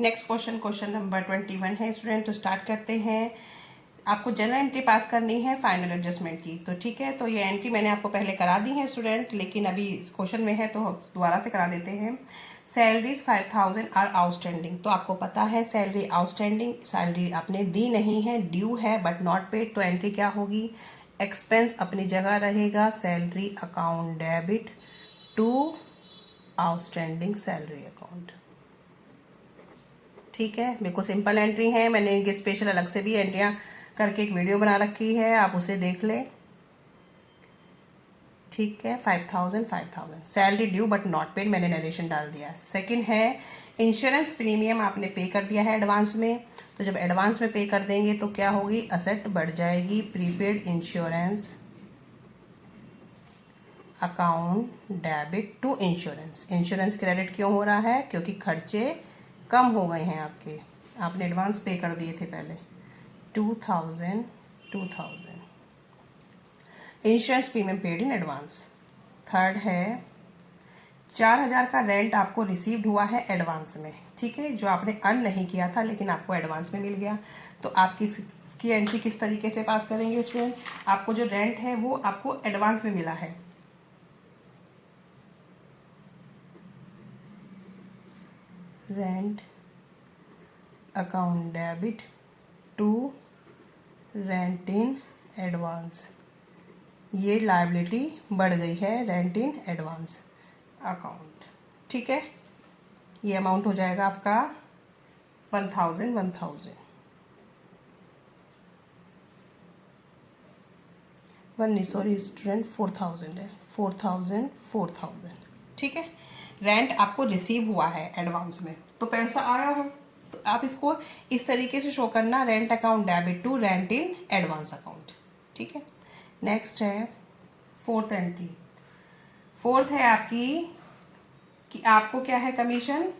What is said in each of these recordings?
Next question number 21 है student. तो start करते हैं। आपको जनरल एंट्री पास करनी है फाइनल एडजस्टमेंट की। तो ठीक है, तो ये एंट्री मैंने आपको पहले करा दी है स्टूडेंट, लेकिन अभी इस क्वेश्चन में है तो दोबारा से करा देते हैं। Salaries 5000 are outstanding. तो आपको पता है सैलरी आउटस्टैंडिंग, सैलरी आपने दी नहीं है, ड्यू है बट नॉट पेड। तो एंट्री क्या होगी? एक्सपेंस अपनी जगह रहेगा, salary account debit to outstanding salary account. ठीक है, बिल्कुल सिंपल एंट्री है। मैंने इनके स्पेशल अलग से भी एंट्रियां करके एक वीडियो बना रखी है, आप उसे देख लें। ठीक है, 5000 salary due but not paid, मैंने नरेशन डाल दिया है। सेकंड है इंश्योरेंस प्रीमियम आपने पे कर दिया है एडवांस में। तो जब एडवांस में पे कर देंगे तो क्या होगी? असेट बढ़ जाएगी, prepaid insurance account debit to insurance. Insurance credit क्यों हो रहा है? क्योंकि खर्चे कम हो गए हैं आपके, आपने एडवांस पे कर दिए थे पहले 2000। Insurance premium paid in advance. Third है 4000 का रेंट आपको रिसीव्ड हुआ है एडवांस में। ठीक है, जो आपने अर्न नहीं किया था लेकिन आपको एडवांस में मिल गया। तो आपकी इसकी एंट्री किस तरीके से पास करेंगे स्टूडेंट? आपको जो रेंट है वो आपको एडवांस में मिला है, rent account debit to rent in advance. ये लायबिलिटी बढ़ गई है, रेंट इन एडवांस अकाउंट। ठीक है, ये अमाउंट हो जाएगा आपका 1000 सॉरी स्टूडेंट 4000 है, 4000। ठीक है, रेंट आपको रिसीव हुआ है एडवांस में तो पैसा आया है, तो आप इसको इस तरीके से शो करना, rent account debit to rent in advance account. ठीक है, नेक्स्ट है फोर्थ एंट्री। फोर्थ है आपकी कि आपको क्या है? कमीशन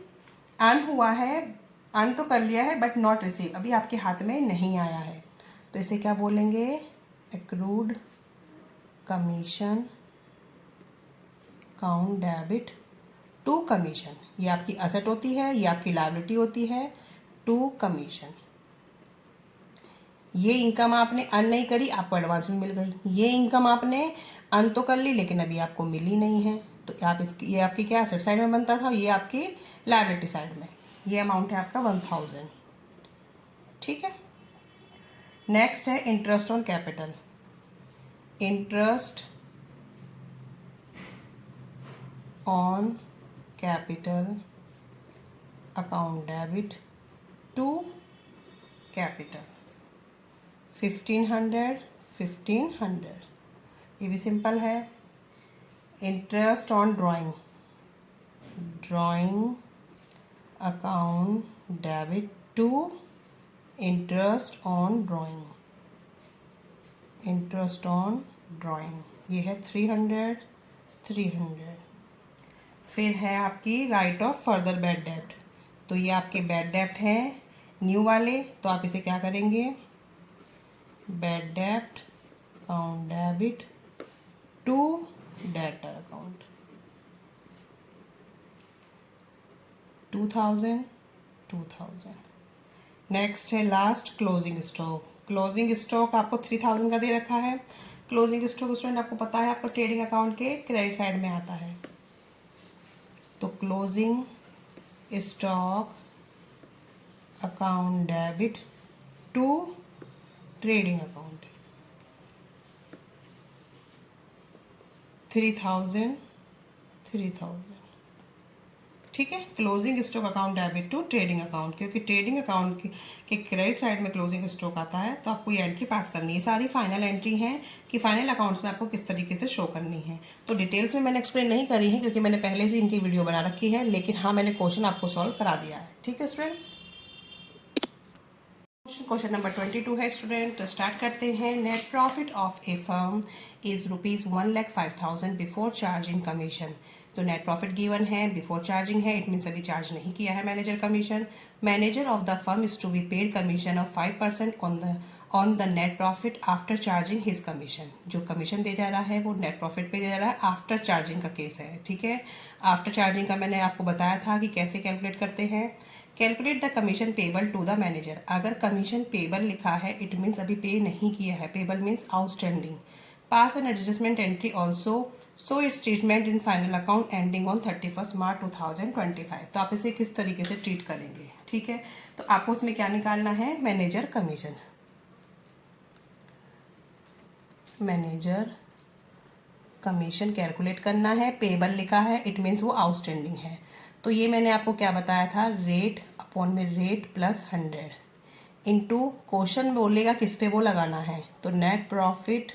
अर्न हुआ है, अर्न तो कर लिया है बट नॉट रिसीव, अभी आपके हाथ में नहीं आया है। तो इसे क्या बोलेंगे? Accrued commission account debit to commission. ये आपकी असेट होती है, ये आपकी लायबिलिटी होती है टू कमीशन। ये इनकम आपने अर्न नहीं करी, आपको एडवांस में मिल गई। ये इनकम आपने अर्न तो कर ली लेकिन अभी आपको मिली नहीं है, तो आप इसकी, ये आपकी क्या असेट साइड में बनता था, ये आपकी लायबिलिटी साइड में। ये अमाउंट है आपका 1000। ठीक है, नेक्स्ट है interest on capital. Interest on capital account debit to capital 1500। ये भी सिंपल है। Interest on drawing account debit to interest on drawing ये है 300। फिर है आपकी राइट ऑफ फर्दर बैड डेब्ट। तो ये आपके बैड डेब्ट हैं न्यू वाले, तो आप इसे क्या करेंगे? बैड डेब्ट account debit to debtor account 2000। Next है last closing stock. Closing stock आपको 3000 का दे रखा है। क्लोजिंग स्टॉक स्टूडेंट आपको पता है आपको ट्रेडिंग अकाउंट के क्रेडिट साइड में आता है। तो closing stock account debit to trading account 3000। ठीक है, closing stock account debit to trading account, क्योंकि ट्रेडिंग अकाउंट के क्रेडिट साइड में क्लोजिंग स्टॉक आता है, तो आपको ये एंट्री पास करनी है। सारी फाइनल एंट्री है कि फाइनल अकाउंट्स में आपको किस तरीके से शो करनी है। तो डिटेल्स में मैंने एक्सप्लेन नहीं करी है क्योंकि मैंने पहले ही इनकी वीडियो बना रखी है, लेकिन हाँ मैंने क्वेश्चन आपको सॉल्व करा दिया है। ठीक है स्टूडेंट, क्वेश्चन नंबर 22 है स्टूडेंट। तो स्टार्ट करते हैं। Net profit of a firm is ₹1,05,000 before charging commission. तो नेट प्रॉफिट गिवन है, बिफोर चार्जिंग है, इट मीन्स अभी चार्ज नहीं किया है manager commission. Manager of the firm is to be paid commission of 5% on the net profit after charging his commission. जो commission दे जा रहा है वो नेट प्रॉफिट पे दे जा रहा है, आफ्टर चार्जिंग का केस है। ठीक है, आफ्टर चार्जिंग का मैंने आपको बताया था कि कैसे कैलकुलेट करते हैं। Calculate the commission payable to the manager. अगर कमीशन पेबल लिखा है इट मीन्स अभी पे नहीं किया है, payable means outstanding. Pass an adjustment entry also so its treatment in final account ending on 31 March 2025। तो आप इसे किस तरीके से ट्रीट करेंगे, ठीक है। तो आपको उसमें क्या निकालना है, manager commission. Manager commission calculate करना है, पेबल लिखा है इट मीन्स वो आउटस्टैंडिंग है। तो ये मैंने आपको क्या बताया था, रेट अपॉन में रेट प्लस 100 इंटू क्वेश्चन बोलेगा किस पे वो लगाना है, तो नेट प्रॉफिट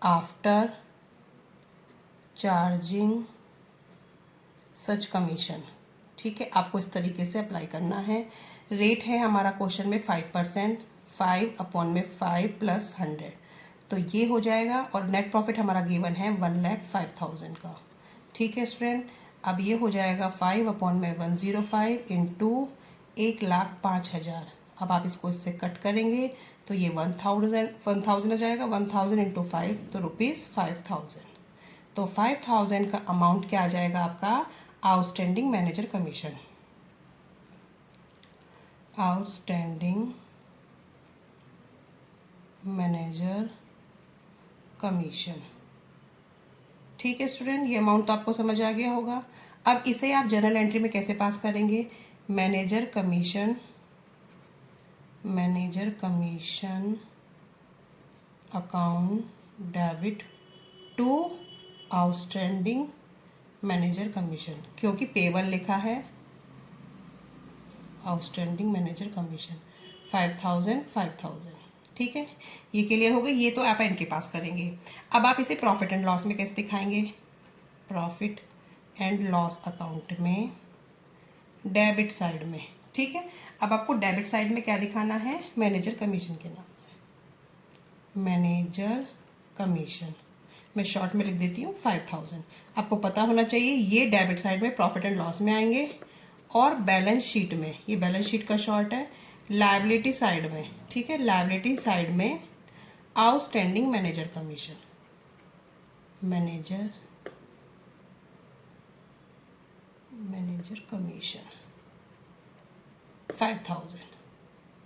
आफ्टर चार्जिंग सच कमीशन, ठीक है। आपको इस तरीके से अप्लाई करना है। रेट है हमारा क्वेश्चन में 5%, 5 अपॉन में 5 प्लस 100, तो ये हो जाएगा। और नेट प्रॉफिट हमारा गिवन है 1,05,000 का, ठीक है स्टूडेंट। अब ये हो जाएगा 5 अपॉन में 105 इंटू 1,05,000। अब आप इसको इससे कट करेंगे तो ये 1,000 हो जाएगा। 1,000 इंटू 5 तो ₹5,000। तो 5,000 का अमाउंट क्या आ जाएगा आपका, outstanding manager commission. Outstanding manager commission, ठीक है स्टूडेंट। ये अमाउंट तो आपको समझ आ गया होगा। अब इसे आप जर्नल एंट्री में कैसे पास करेंगे, manager commission, manager commission account debit to outstanding manager commission, क्योंकि पेबल लिखा है आउटस्टैंडिंग मैनेजर कमीशन 5,000 5,000, ठीक है। ये क्लियर हो गई, ये तो आप एंट्री पास करेंगे। अब आप इसे प्रॉफिट एंड लॉस में कैसे दिखाएंगे, प्रॉफिट एंड लॉस अकाउंट में डेबिट साइड में, ठीक है। अब आपको डेबिट साइड में क्या दिखाना है, मैनेजर कमीशन के नाम से, मैनेजर कमीशन। मैं शॉर्ट में लिख देती हूँ 5,000। आपको पता होना चाहिए ये डेबिट साइड में प्रॉफिट एंड लॉस में आएंगे, और बैलेंस शीट में, ये बैलेंस शीट का शॉर्ट है, लायबिलिटी साइड में, ठीक है, लायबिलिटी साइड में outstanding manager commission, manager commission 5,000,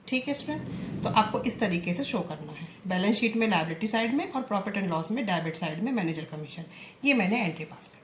ठीक है स्टूडेंट। तो आपको इस तरीके से शो करना है, बैलेंस शीट में लायबिलिटी साइड में और प्रॉफिट एंड लॉस में डेबिट साइड में मैनेजर कमीशन। ये मैंने एंट्री पास कर